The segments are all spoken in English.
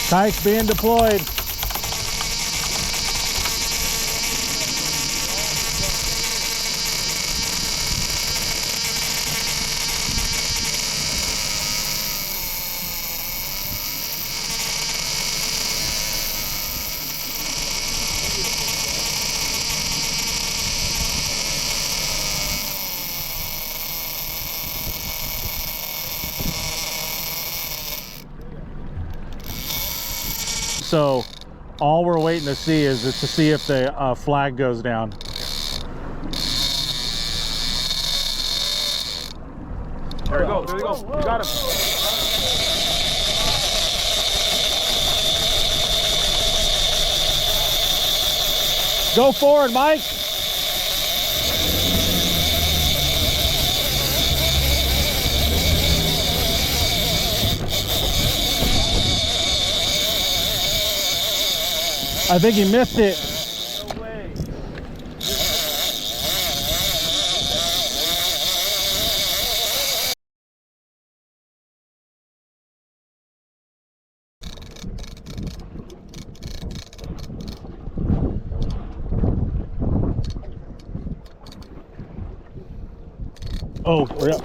Kite's being deployed. So all we're waiting to see is to see if the flag goes down. There we go, there we go. You got him. Go forward, Mike. I think he missed it. No way. Oh, hurry up.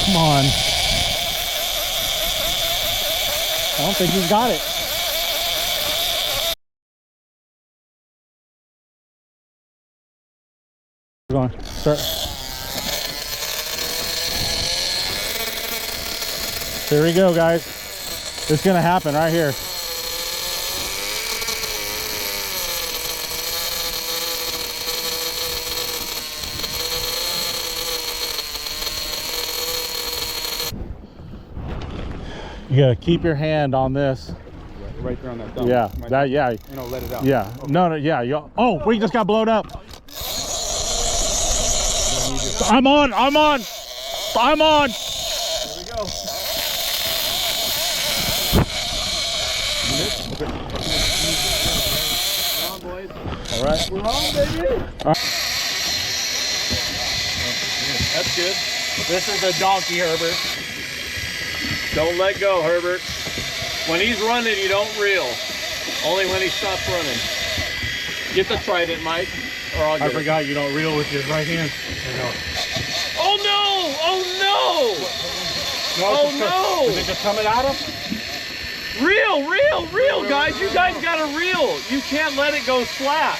Come on. I don't think he's got it. Go on, start. Here we go, guys. It's gonna happen right here. You gotta keep your hand on this. Right there on that thumb. Yeah, that, yeah. You know, let it out. Yeah, okay. No, yeah. Oh, we just got blown up. I'm on. There we go. Come on, boys. All right. We're on, baby. All right. That's good. This is a donkey, Herbert. Don't let go, Herbert. When he's running, you don't reel. Only when he stops running. Get the trident, Mike. Or I'll get I forgot you don't reel with your right hand. Oh no! Oh no! Oh no! Is it just coming at him? Reel, guys. You guys gotta reel. You can't let it go flat.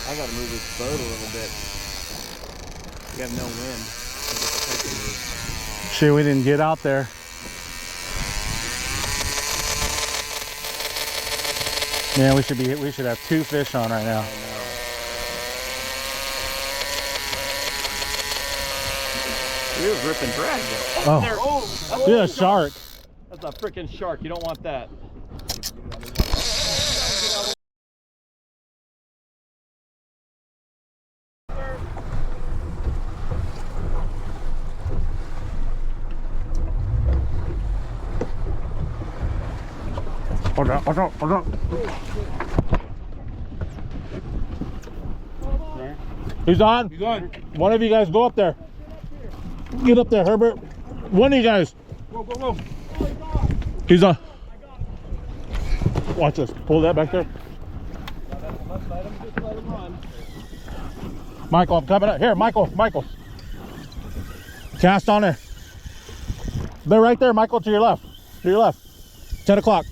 I gotta move this boat a little bit. We have no wind. Shit, we didn't get out there. Man, we should have 2 fish on right now. He was ripping drag though. Oh, There. Oh, dude, a shark. that's a freaking shark. You don't want that. Hold on. He's on? He's on. One of you guys go up there. Get up there, Herbert. One of you guys. Go. He's on. Watch this. Pull that back there. Just let him run. Michael, I'm coming up. Here, Michael. Cast on there. They're right there, Michael, to your left. 10 o'clock.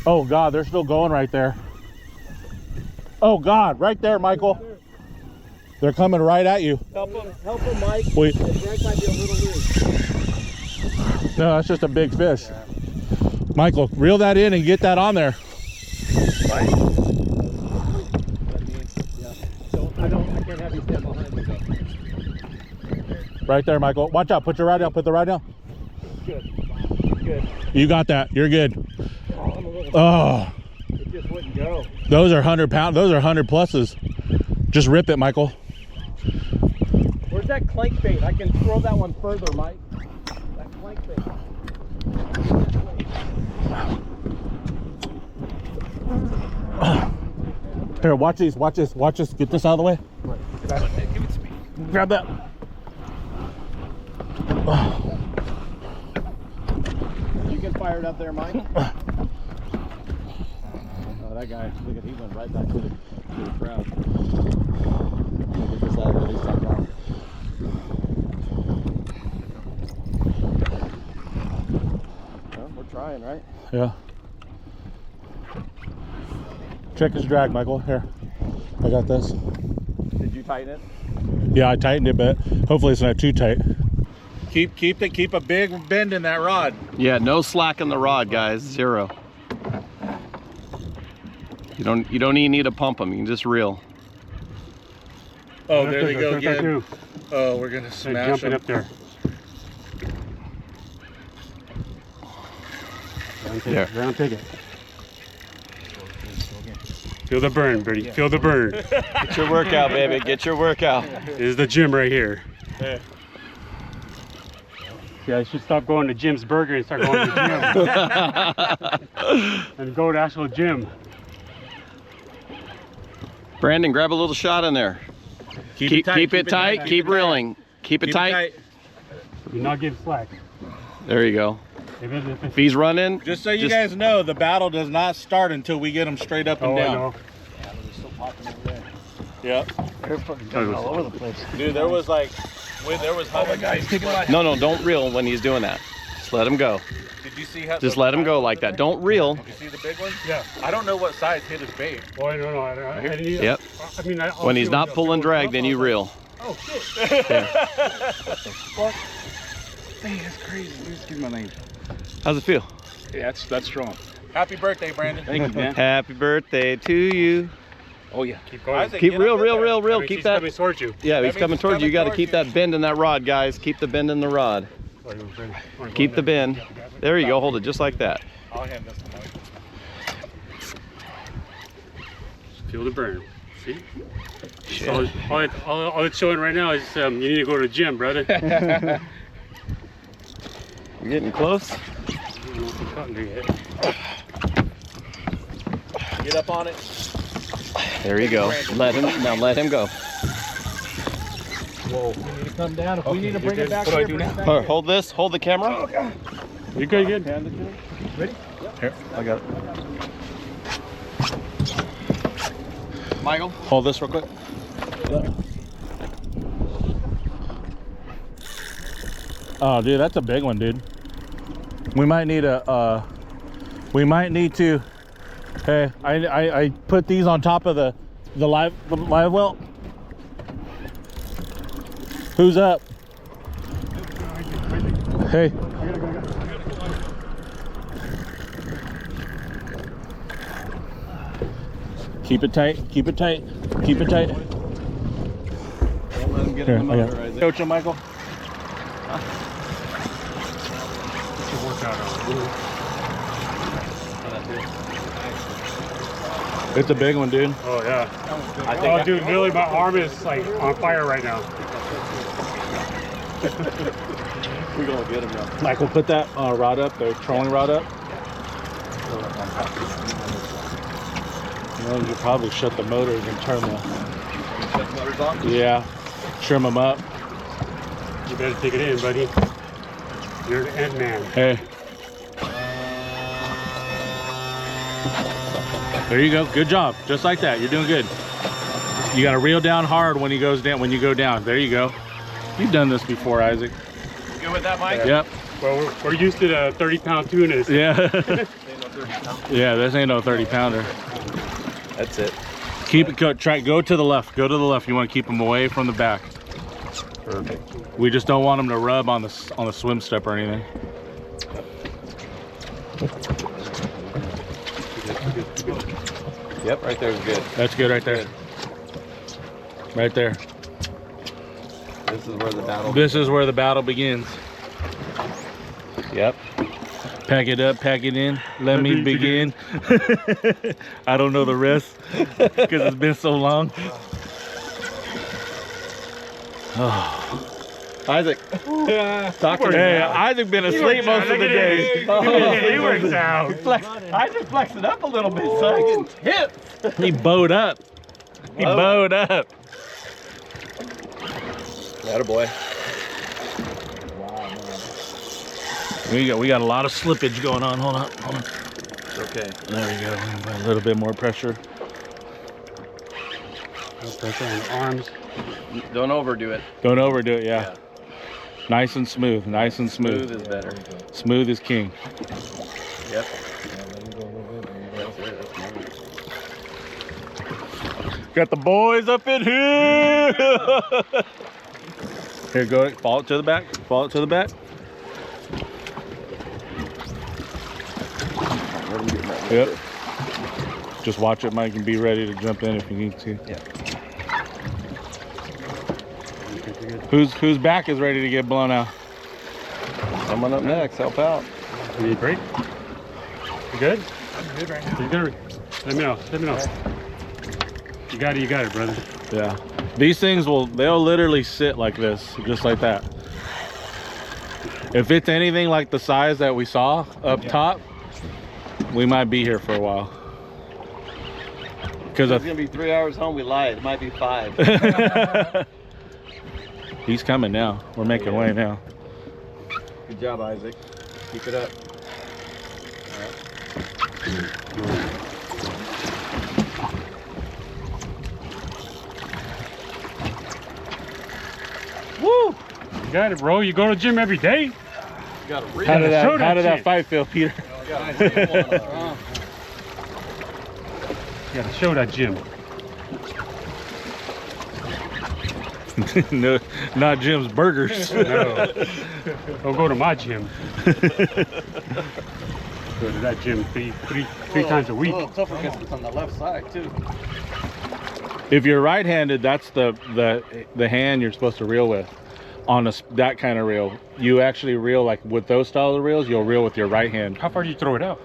Oh God, they're still going right there. Oh God, right there, Michael. They're coming right at you. Help him, Mike. Wait. The drag might be a little loose. No, that's just a big fish. Yeah. Michael, reel that in and get that on there. Right. I can't have you stand behind me though. Right there, Michael. Watch out. Put your rod down. Put the rod down. Good. You got that. You're good. Oh, I'm a little Oh. it just wouldn't go. Those are 100 pound. Those are 100 pluses. Just rip it, Michael. Where's that clank bait? I can throw that one further, Mike. That clank bait. Here, watch these, watch this, watch this. Get this out of the way. Give it to me. Grab that. You can fire it up there, Mike. Oh, that guy, look at, he went right back to the crowd. Get this out of there, stop down. Well, we're trying, right? Yeah. Check his drag, Michael. Here, I got this. Did you tighten it? Yeah, I tightened it, but hopefully it's not too tight. Keep a big bend in that rod. Yeah, no slack in the rod, guys. 0. You don't even need to pump them. You can just reel. Oh, there they go again. Oh, we're gonna smash jumping them. up there. Don't take it. Feel the burn, Birdie. Feel the burn. Get your workout, baby. Get your workout. This is the gym right here. Yeah. Yeah, I should stop going to Jim's Burger and start going to the gym. And go to actual gym. Brandon, grab a little shot in there. Keep it tight. Keep reeling. Keep it tight. Do not give slack. There you go. If he's running, Just so you guys know, the battle does not start until we get them straight up and I down. know. Yeah, they're still popping over there. Yep. They're fucking jumping all over the place. Dude, there was like, No, don't reel when he's doing that. Just let him go. Did you see how? Just let him go like that. Don't reel. Did you see the big one? Yeah. I don't know what size hit his bait. Boy, no. I Yep. I mean, When he's not pulling drag, then you reel. Oh, shit. Yeah. Dang, that's crazy. Excuse my name. How's it feel? Yeah, that's strong. Happy birthday, Brandon. Thank you, man. Happy birthday to you. Oh yeah. Keep going. Isaac, Keep get reel. up in there. Keep He's that. coming towards you. Yeah, That he's means coming he's towards you. You got to coming keep towards that bend in that rod, guys. Keep the bend in the rod. Keep the bend. There you go. Hold it just like that. I'll hand this to Mike. Feel the burn. See? So all it's showing right now is you need to go to the gym, brother. You're getting close. Get up on it. There you go. Let him go. Whoa. We need to come down. If we need to bring it back What do I here, do bring now? it back Here, here. hold this. Hold the camera. You good? Ready? Here, I got it. Michael, Hold this real quick. oh, dude, that's a big one, dude. We might need a. We might need to. Hey, I put these on top of the live well. Who's up? Hey. Keep it tight. Keep it tight. Keep it tight. Don't let him get Here, in the I motor, got it. Isaac. Coach him, Michael. It's a big one, dude. Oh yeah. Oh dude, really, my arm is like on fire right now. We're gonna get him now. Michael, put that rod up, the trolling rod up. You probably shut the motors and turn the. Shut the motors on? Yeah, trim them up. You better take it in, buddy. You're the end man. Hey. There you go. Good job. Just like that. You're doing good. You got to reel down hard when he goes down. When you go down. There you go. You've done this before, Isaac. You good with that, Mike? Yep. Well, we're used to the 30-pound tunas. Yeah. Yeah, this ain't no 30-pounder. That's it. Keep it. Go to the left. Go to the left. You want to keep them away from the back. Perfect. We just don't want them to rub on the swim step or anything. Yep, right there is good. That's good right there. Right there. This is where the battle. This is where the battle begins. Yep. Pack it up, pack it in. Let me begin. I don't know the rest because it's been so long. Isaac. Talk to me. Hey, Isaac been asleep most of the day. He works out. Isaac flexing up a little bit, so I getting tips. He bowed up. He bowed up. Attaboy. We got a lot of slippage going on. Hold on. It's okay. There we go. We got a little bit more pressure. No pressure on the arms. Don't overdo it. Don't overdo it. Yeah. Nice and smooth. Nice and smooth. Smooth is better. Smooth is king. Yep. Got the boys up in here. Here, go. Fall it to the back. Fall it to the back. Yep. Just watch it, Mike, and be ready to jump in if you need to. Yeah. Whose back is ready to get blown out? Someone up next. Help out. You need a break? You good? I'm good right now. You good? Let me know. Let me know. You got it, brother. Yeah. These things they'll literally sit like this, just like that. If it's anything like the size that we saw up top, we might be here for a while. Because It's gonna be 3 hours home. We lied. It might be 5. he's coming now. We're making way now. Good job, Isaac. Keep it up. Woo! You got it, bro. You go to the gym every day? You got a real. How did Show that that shit. fight feel, Peter? You gotta show that gym. No, not Jim's Burgers. No. Don't go to my gym. Go to that gym three times a week. Oh, tougher because it's on the left side too. If you're right-handed, that's the hand you're supposed to reel with. On that kind of reel, you actually reel like with those style of reels. You'll reel with your right hand. How far do you throw it out?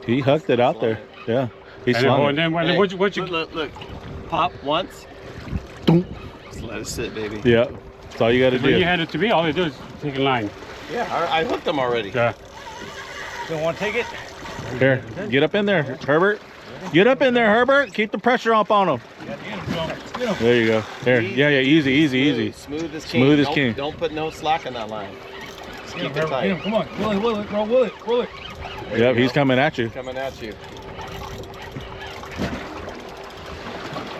He hucked it out there. Yeah, he And slung it. then Hey, what you look. Pop once. Doom. Just let it sit, baby. Yeah, that's all you got to when you do. hand it to me, all you do is take a line. Yeah, I hooked them already. Yeah. Don't want to take it? Here, get up in there, Herbert. Get up in there, Herbert. Keep the pressure up on him. There you go. There. Yeah, easy. Smooth as king. Smooth as king. Don't put no slack on that line. Just keep it tight. Come on, will it, bro, will it. There Yep, you he's go. coming at you. Coming at you.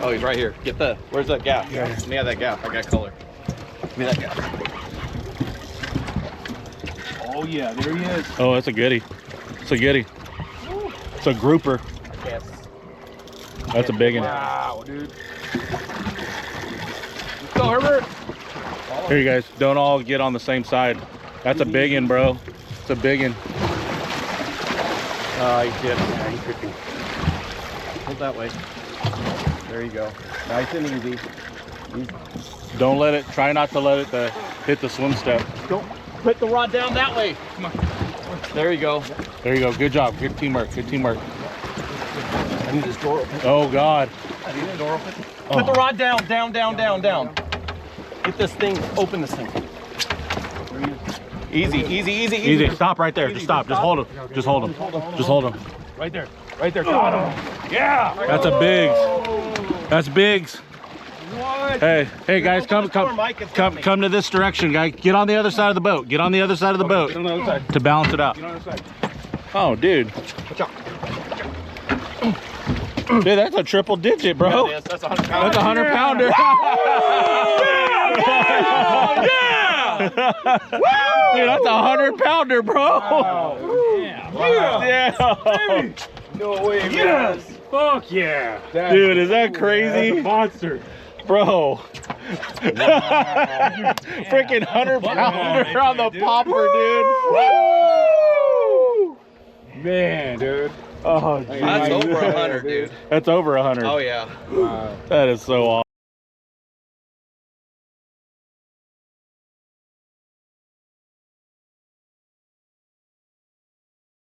Oh, he's right here. Get the. Where's that gap? Yeah. Let me have that gap. I got color. Give me that gap. Oh yeah, there he is. Oh, that's a goodie. It's a goodie. It's a grouper. I can't. That's a big one. Wow, dude. Let's go, Herbert. Here, you guys, don't all get on the same side. That's a big one, bro. It's a big one. He did. Yeah, he's tripping. Hold that way. There you go. Nice and easy. Don't let it. Try not to let it hit the swim step. Don't put the rod down that way. Come on. There you go. There you go. Good job. Good teamwork. Good teamwork. I need this door open. Oh God. I need the door open. Oh. Put the rod down. Get this thing. Open this thing. Easy. Easy. Stop right there. Just stop. Just hold him. Just hold him. Just hold him. Right there. Got him. Yeah. That's a Biggs. That's Biggs. What? Hey guys, come to this direction, guys. Get on the other side of the boat. Get on the other side of the boat Get on the other side. to balance it out. Get on the other side. Oh, dude. Watch out. Dude, that's a triple digit, bro. Yeah, that's 100 pounds. That's a 100 pounder. Dude, that's a 100 pounder, bro. Yeah. No way, man. Yes! Fuck yeah! Dude, is that crazy? Monster. Bro. Freaking 100 pounder on the popper, dude. Man, dude. Oh, That's over 100, dude. That's over 100. Oh yeah. That is so awesome.